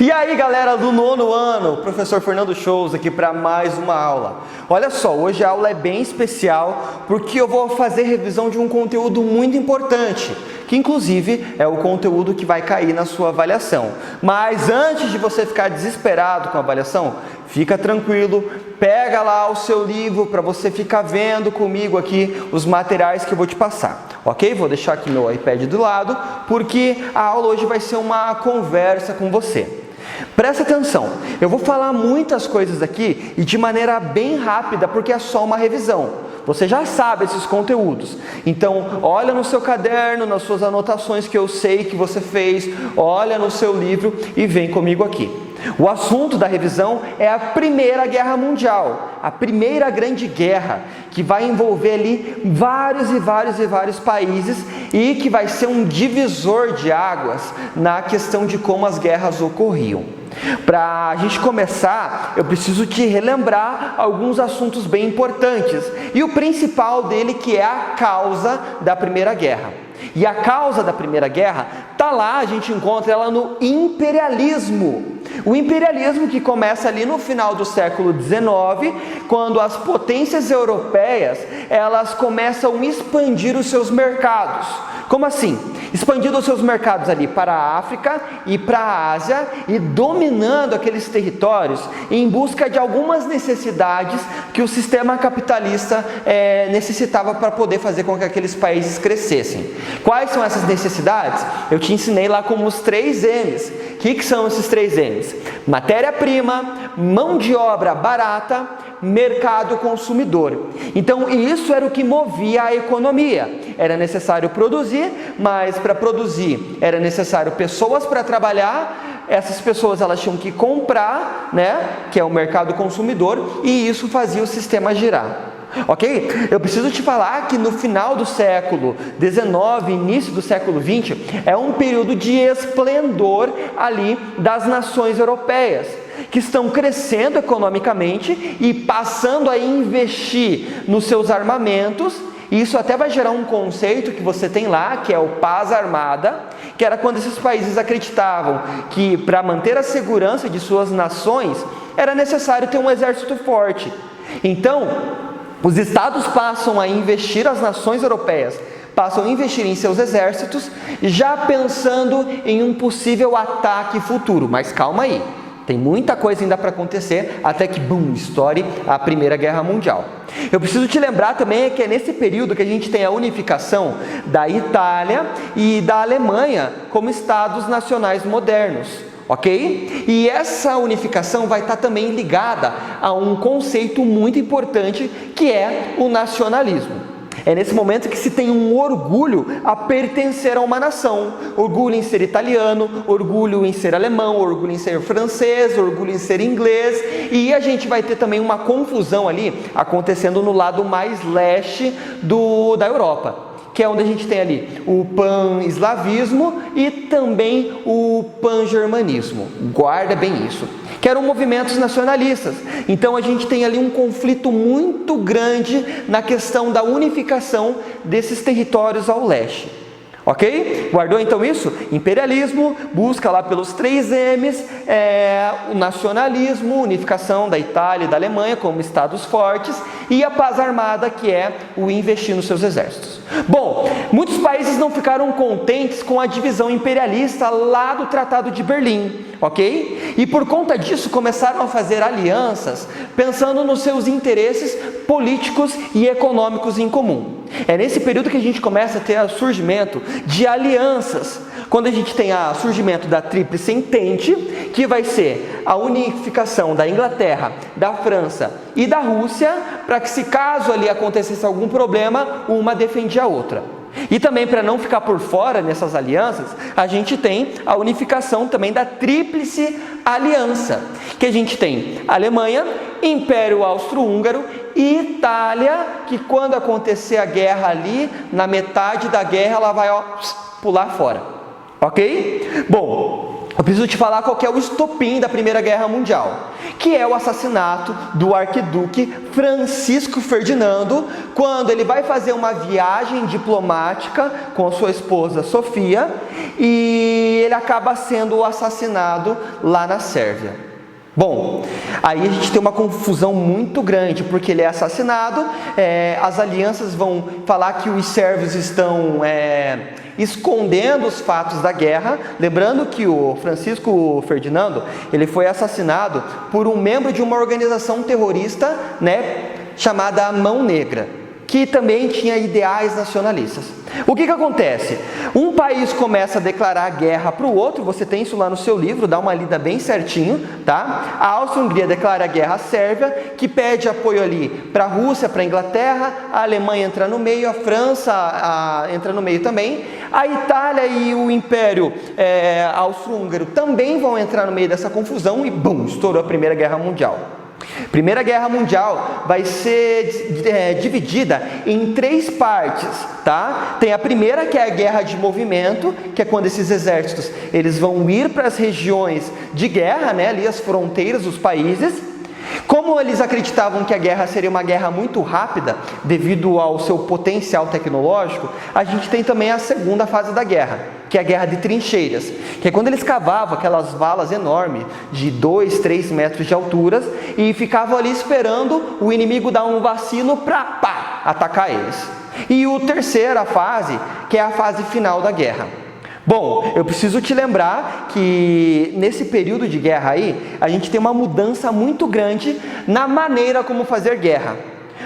E aí galera do 9º ano, professor Fernando Shows aqui para mais uma aula. Olha só, hoje a aula é bem especial porque eu vou fazer revisão de um conteúdo muito importante, que inclusive é o conteúdo que vai cair na sua avaliação. Mas antes de você ficar desesperado com a avaliação, fica tranquilo, pega lá o seu livro para você ficar vendo comigo aqui os materiais que eu vou te passar, ok? Vou deixar aqui meu iPad do lado, porque a aula hoje vai ser uma conversa com você. Presta atenção, eu vou falar muitas coisas aqui e de maneira bem rápida, porque é só uma revisão. Você já sabe esses conteúdos, então olha no seu caderno, nas suas anotações que eu sei que você fez, olha no seu livro e vem comigo aqui. O assunto da revisão é a Primeira Guerra Mundial, a primeira grande guerra, que vai envolver ali vários países e que vai ser um divisor de águas na questão de como as guerras ocorriam. Para a gente começar, eu preciso te relembrar alguns assuntos bem importantes, e o principal dele que é a causa da Primeira Guerra. E a causa da Primeira Guerra está lá, a gente encontra ela no imperialismo. O imperialismo que começa ali no final do século XIX, quando as potências europeias, elas começam a expandir os seus mercados. Como assim? Expandindo os seus mercados ali para a África e para a Ásia e dominando aqueles territórios em busca de algumas necessidades que o sistema capitalista necessitava para poder fazer com que aqueles países crescessem. Quais são essas necessidades? Eu te ensinei lá como os 3 M's. O que são esses 3 M's? Matéria-prima, mão de obra barata, mercado consumidor. Então isso era o que movia a economia. Era necessário produzir, mas para produzir era necessário pessoas para trabalhar. Essas pessoas elas tinham que comprar, que é o mercado consumidor, e isso fazia o sistema girar. Ok? Eu preciso te falar que no final do século XIX, início do século XX, é um período de esplendor ali das nações europeias, que estão crescendo economicamente e passando a investir nos seus armamentos. E isso até vai gerar um conceito que você tem lá, que é o paz armada, que era quando esses países acreditavam que para manter a segurança de suas nações era necessário ter um exército forte. Então, os estados passam a investir, as nações europeias passam a investir em seus exércitos, já pensando em um possível ataque futuro. Mas calma aí, tem muita coisa ainda para acontecer até que, estoure a Primeira Guerra Mundial. Eu preciso te lembrar também que é nesse período que a gente tem a unificação da Itália e da Alemanha como estados nacionais modernos. Ok? E essa unificação vai estar também ligada a um conceito muito importante, que é o nacionalismo. É nesse momento que se tem um orgulho a pertencer a uma nação. Orgulho em ser italiano, orgulho em ser alemão, orgulho em ser francês, orgulho em ser inglês. E a gente vai ter também uma confusão ali acontecendo no lado mais leste da Europa, que é onde a gente tem ali o pan-eslavismo e também o pan-germanismo. Guarda bem isso. Que eram movimentos nacionalistas. Então a gente tem ali um conflito muito grande na questão da unificação desses territórios ao leste. Ok? Guardou então isso? Imperialismo, busca lá pelos 3 M's, o nacionalismo, unificação da Itália e da Alemanha como estados fortes, e a paz armada, que é o investir nos seus exércitos. Bom, muitos países não ficaram contentes com a divisão imperialista lá do Tratado de Berlim, ok? E por conta disso começaram a fazer alianças pensando nos seus interesses políticos e econômicos em comum. É nesse período que a gente começa a ter o surgimento de alianças, quando a gente tem o surgimento da Tríplice Entente, que vai ser a unificação da Inglaterra, da França e da Rússia, para que, se caso ali acontecesse algum problema, uma defendia a outra. E também, para não ficar por fora nessas alianças, a gente tem a unificação também da Tríplice Aliança, que a gente tem Alemanha, Império Austro-Húngaro e Itália, que quando acontecer a guerra ali, na metade da guerra, ela vai pular fora. Ok? Bom, eu preciso te falar qual que é o estopim da Primeira Guerra Mundial, que é o assassinato do arquiduque Francisco Ferdinando, quando ele vai fazer uma viagem diplomática com sua esposa Sofia e ele acaba sendo assassinado lá na Sérvia. Bom, aí a gente tem uma confusão muito grande, porque ele é assassinado, as alianças vão falar que os sérvios estão escondendo os fatos da guerra. Lembrando que o Francisco Ferdinando, ele foi assassinado por um membro de uma organização terrorista, chamada Mão Negra, que também tinha ideais nacionalistas. O que acontece? Um país começa a declarar guerra para o outro, você tem isso lá no seu livro, dá uma lida bem certinho, tá? A Áustria-Hungria declara guerra à Sérvia, que pede apoio ali para a Rússia, para a Inglaterra, a Alemanha entra no meio, a França entra no meio também, a Itália e o Império Austro-Húngaro também vão entrar no meio dessa confusão e, bum, estourou a Primeira Guerra Mundial. Primeira Guerra Mundial vai ser dividida em 3 partes, tá? Tem a primeira, que é a guerra de movimento, que é quando esses exércitos eles vão ir para as regiões de guerra, ali as fronteiras dos países. Como eles acreditavam que a guerra seria uma guerra muito rápida, devido ao seu potencial tecnológico, a gente tem também a segunda fase da guerra, que é a guerra de trincheiras, que é quando eles cavavam aquelas valas enormes, de 2, 3 metros de altura, e ficavam ali esperando o inimigo dar um vacilo para atacar eles. E a terceira fase, que é a fase final da guerra. Bom, eu preciso te lembrar que nesse período de guerra aí, a gente tem uma mudança muito grande na maneira como fazer guerra.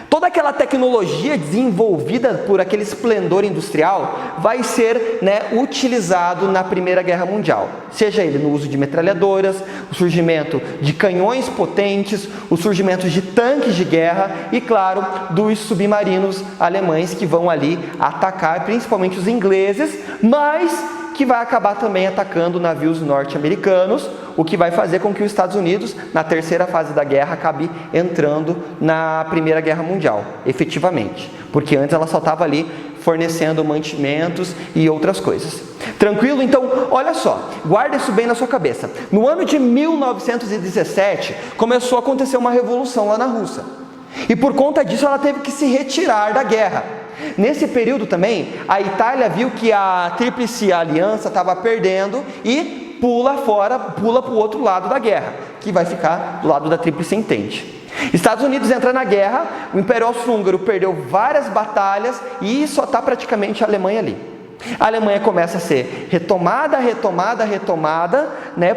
Toda aquela tecnologia desenvolvida por aquele esplendor industrial vai ser utilizado na Primeira Guerra Mundial. Seja ele no uso de metralhadoras, o surgimento de canhões potentes, o surgimento de tanques de guerra e, claro, dos submarinos alemães que vão ali atacar principalmente os ingleses, mas que vai acabar também atacando navios norte-americanos, o que vai fazer com que os Estados Unidos, na terceira fase da guerra, acabe entrando na Primeira Guerra Mundial, efetivamente, porque antes ela só estava ali fornecendo mantimentos e outras coisas. Tranquilo? Então, olha só, guarda isso bem na sua cabeça. No ano de 1917, começou a acontecer uma revolução lá na Rússia, e por conta disso ela teve que se retirar da guerra. Nesse período também, a Itália viu que a Tríplice Aliança estava perdendo e pula para o outro lado da guerra, que vai ficar do lado da Tríplice Entente. Estados Unidos entra na guerra, o Império Austro-Húngaro perdeu várias batalhas e só está praticamente a Alemanha ali. A Alemanha começa a ser retomada,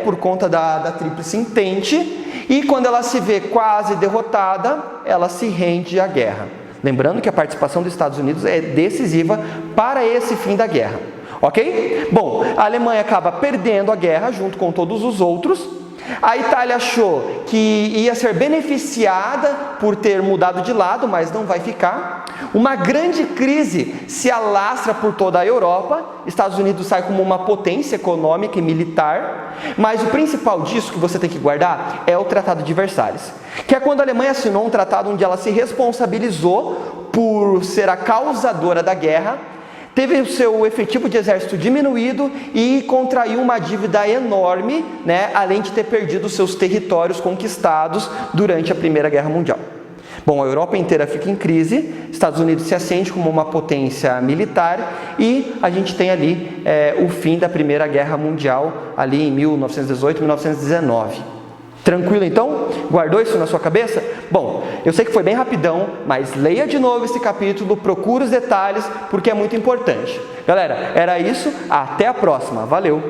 por conta da Tríplice Entente, e quando ela se vê quase derrotada, ela se rende à guerra. Lembrando que a participação dos Estados Unidos é decisiva para esse fim da guerra, ok? Bom, a Alemanha acaba perdendo a guerra junto com todos os outros. A Itália achou que ia ser beneficiada por ter mudado de lado, mas não vai ficar. Uma grande crise se alastra por toda a Europa. Estados Unidos sai como uma potência econômica e militar, mas o principal disso que você tem que guardar é o Tratado de Versalhes, que é quando a Alemanha assinou um tratado onde ela se responsabilizou por ser a causadora da guerra, teve o seu efetivo de exército diminuído e contraiu uma dívida enorme, além de ter perdido seus territórios conquistados durante a Primeira Guerra Mundial. Bom, a Europa inteira fica em crise, Estados Unidos se assente como uma potência militar e a gente tem ali o fim da Primeira Guerra Mundial, ali em 1918, 1919. Tranquilo então? Guardou isso na sua cabeça? Bom, eu sei que foi bem rapidão, mas leia de novo esse capítulo, procure os detalhes, porque é muito importante. Galera, era isso, até a próxima, valeu!